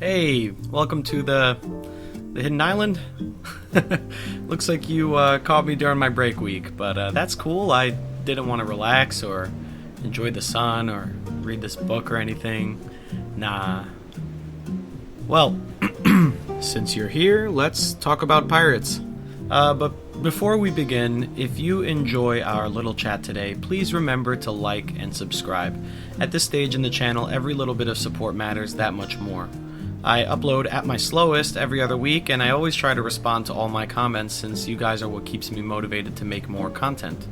Hey, welcome to the Hidden Island. Looks like you caught me during my break week, but that's cool. I didn't want to relax or enjoy the sun or read this book or anything. Nah. Well, since you're here, let's talk about pirates. But before we begin, if you enjoy our little chat today, please remember to like and subscribe. At this stage in the channel, every little bit of support matters that much more. I upload at my slowest every other week, and I always try to respond to all my comments since you guys are what keeps me motivated to make more content.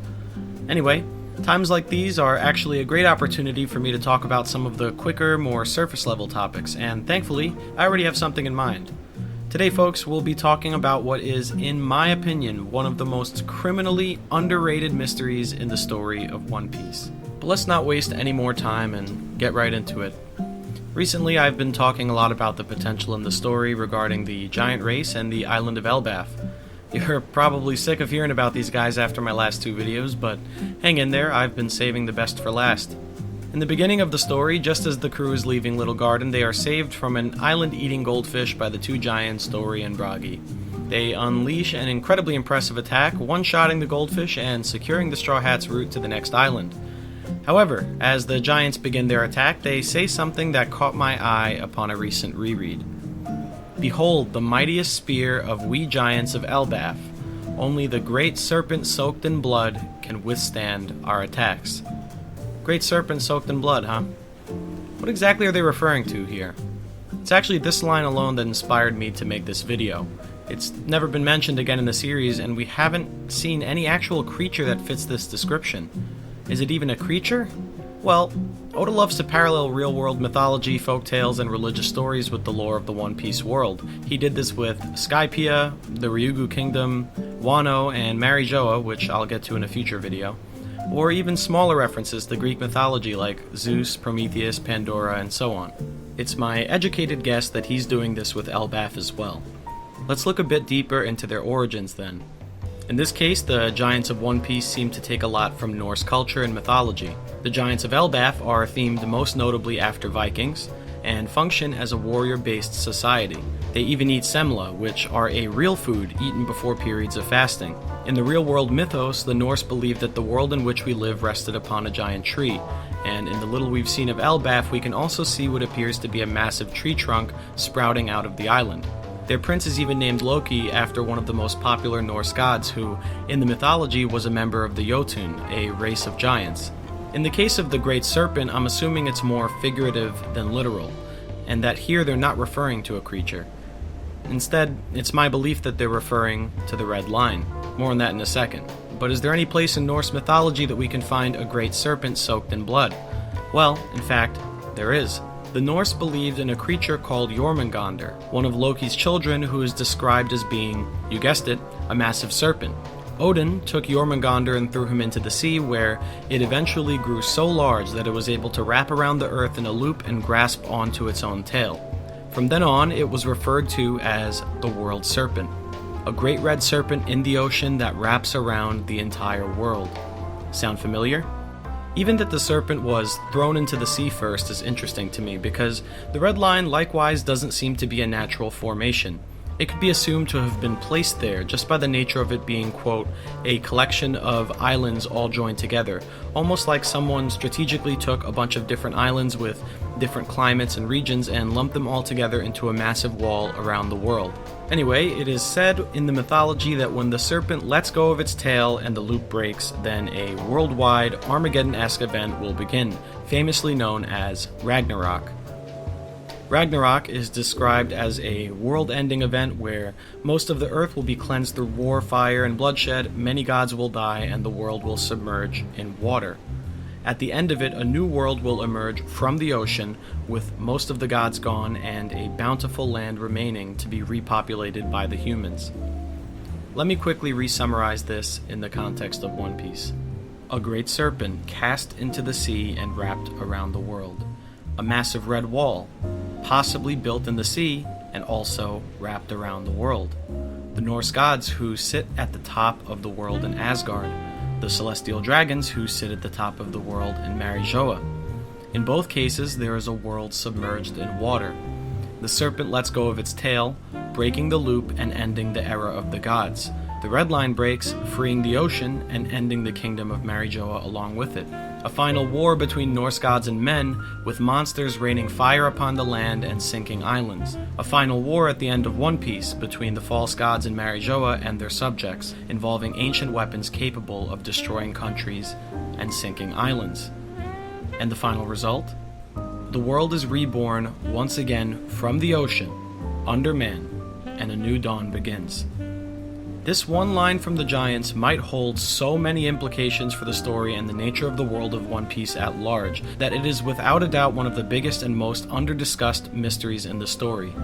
Anyway, times like these are actually a great opportunity for me to talk about some of the quicker, more surface level topics, and thankfully, I already have something in mind. Today, folks, we'll be talking about what is, in my opinion, one of the most criminally underrated mysteries in the story of One Piece. But let's not waste any more time and get right into it. Recently, I've been talking a lot about the potential in the story regarding the giant race and the island of Elbaf. You're probably sick of hearing about these guys after my last two videos, but hang in there, I've been saving the best for last. In the beginning of the story, just as the crew is leaving Little Garden, they are saved from an island-eating goldfish by the two giants, Dory and Bragi. They unleash an incredibly impressive attack, one-shotting the goldfish and securing the Straw Hat's route to the next island. However, as the giants begin their attack, they say something that caught my eye upon a recent reread. Behold the mightiest spear of we giants of Elbaf. Only the great serpent soaked in blood can withstand our attacks. Great serpent soaked in blood, huh? What exactly are they referring to here? It's actually this line alone that inspired me to make this video. It's never been mentioned again in the series, and we haven't seen any actual creature that fits this description. Is it even a creature? Well, Oda loves to parallel real-world mythology, folktales, and religious stories with the lore of the One Piece world. He did this with Skypiea, the Ryugu Kingdom, Wano, and Marijoa, which I'll get to in a future video. Or even smaller references to Greek mythology like Zeus, Prometheus, Pandora, and so on. It's my educated guess that he's doing this with Elbaf as well. Let's look a bit deeper into their origins then. In this case, the Giants of One Piece seem to take a lot from Norse culture and mythology. The Giants of Elbaf are themed most notably after Vikings, and function as a warrior-based society. They even eat semla, which are a real food eaten before periods of fasting. In the real-world mythos, the Norse believed that the world in which we live rested upon a giant tree, and in the little we've seen of Elbaf, we can also see what appears to be a massive tree trunk sprouting out of the island. Their prince is even named Loki after one of the most popular Norse gods who, in the mythology, was a member of the Jotun, a race of giants. In the case of the Great Serpent, I'm assuming it's more figurative than literal, and that here they're not referring to a creature. Instead, it's my belief that they're referring to the Red Line. More on that in a second. But is there any place in Norse mythology that we can find a great serpent soaked in blood? Well, in fact, there is. The Norse believed in a creature called Jormungandr, one of Loki's children who is described as being, you guessed it, a massive serpent. Odin took Jormungandr and threw him into the sea, where it eventually grew so large that it was able to wrap around the earth in a loop and grasp onto its own tail. From then on, it was referred to as the World Serpent, a great red serpent in the ocean that wraps around the entire world. Sound familiar? Even that the serpent was thrown into the sea first is interesting to me because the Red Line likewise doesn't seem to be a natural formation. It could be assumed to have been placed there just by the nature of it being, quote, a collection of islands all joined together, almost like someone strategically took a bunch of different islands with different climates and regions and lumped them all together into a massive wall around the world. Anyway, it is said in the mythology that when the serpent lets go of its tail and the loop breaks, then a worldwide Armageddon-esque event will begin, famously known as Ragnarok. Ragnarok is described as a world-ending event where most of the earth will be cleansed through war, fire, and bloodshed, many gods will die, and the world will submerge in water. At the end of it, a new world will emerge from the ocean, with most of the gods gone and a bountiful land remaining to be repopulated by the humans. Let me quickly re-summarize this in the context of One Piece. A great serpent cast into the sea and wrapped around the world. A massive red wall, possibly built in the sea and also wrapped around the world. The Norse gods who sit at the top of the world in Asgard. The celestial dragons who sit at the top of the world in Marijoa. In both cases, there is a world submerged in water. The serpent lets go of its tail, breaking the loop and ending the era of the gods. The red line breaks, freeing the ocean and ending the kingdom of Marijoa along with it. A final war between Norse gods and men, with monsters raining fire upon the land and sinking islands. A final war at the end of One Piece between the false gods in Marijoa and their subjects, involving ancient weapons capable of destroying countries and sinking islands. And the final result? The world is reborn once again from the ocean, under man, and a new dawn begins. This one line from the Giants might hold so many implications for the story and the nature of the world of One Piece at large, that it is without a doubt one of the biggest and most under-discussed mysteries in the story.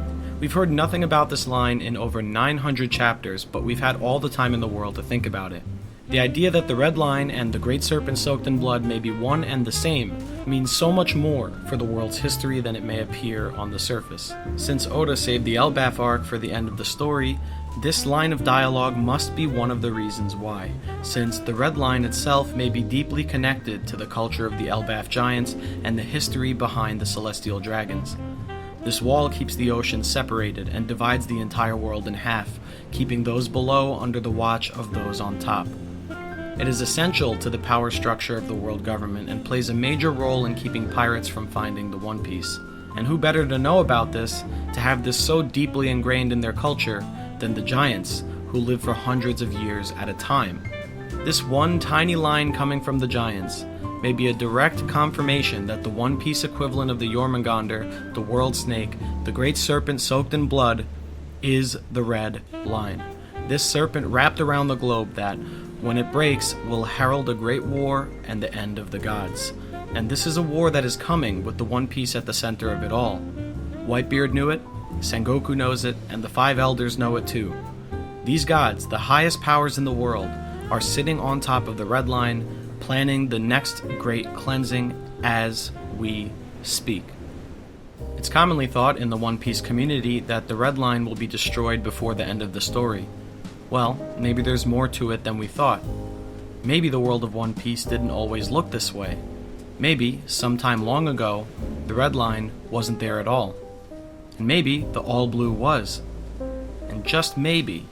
We've heard nothing about this line in over 900 chapters, but we've had all the time in the world to think about it. The idea that the Red Line and the Great Serpent soaked in blood may be one and the same means so much more for the world's history than it may appear on the surface. Since Oda saved the Elbaf arc for the end of the story, this line of dialogue must be one of the reasons why, since the Red Line itself may be deeply connected to the culture of the Elbaf giants and the history behind the Celestial Dragons. This wall keeps the ocean separated and divides the entire world in half, keeping those below under the watch of those on top. It is essential to the power structure of the world government and plays a major role in keeping pirates from finding the One Piece. And who better to know about this, to have this so deeply ingrained in their culture, than the Giants, who live for hundreds of years at a time. This one tiny line coming from the Giants may be a direct confirmation that the One Piece equivalent of the Jormungandr, the World Snake, the Great Serpent soaked in blood, is the Red Line. This serpent wrapped around the globe that, when it breaks, will herald a great war and the end of the gods. And this is a war that is coming with the One Piece at the center of it all. Whitebeard knew it, Sengoku knows it, and the Five Elders know it too. These gods, the highest powers in the world, are sitting on top of the Red Line, planning the next great cleansing as we speak. It's commonly thought in the One Piece community that the Red Line will be destroyed before the end of the story. Well, maybe there's more to it than we thought. Maybe the world of One Piece didn't always look this way. Maybe, sometime long ago, the Red Line wasn't there at all. And maybe the All Blue was. And just maybe,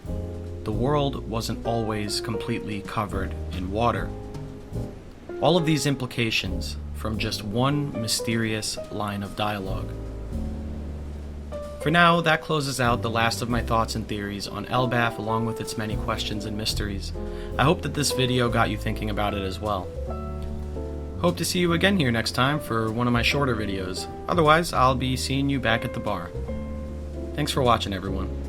the world wasn't always completely covered in water. All of these implications from just one mysterious line of dialogue. For now, that closes out the last of my thoughts and theories on Elbaf along with its many questions and mysteries. I hope that this video got you thinking about it as well. Hope to see you again here next time for one of my shorter videos. Otherwise, I'll be seeing you back at the bar. Thanks for watching, everyone.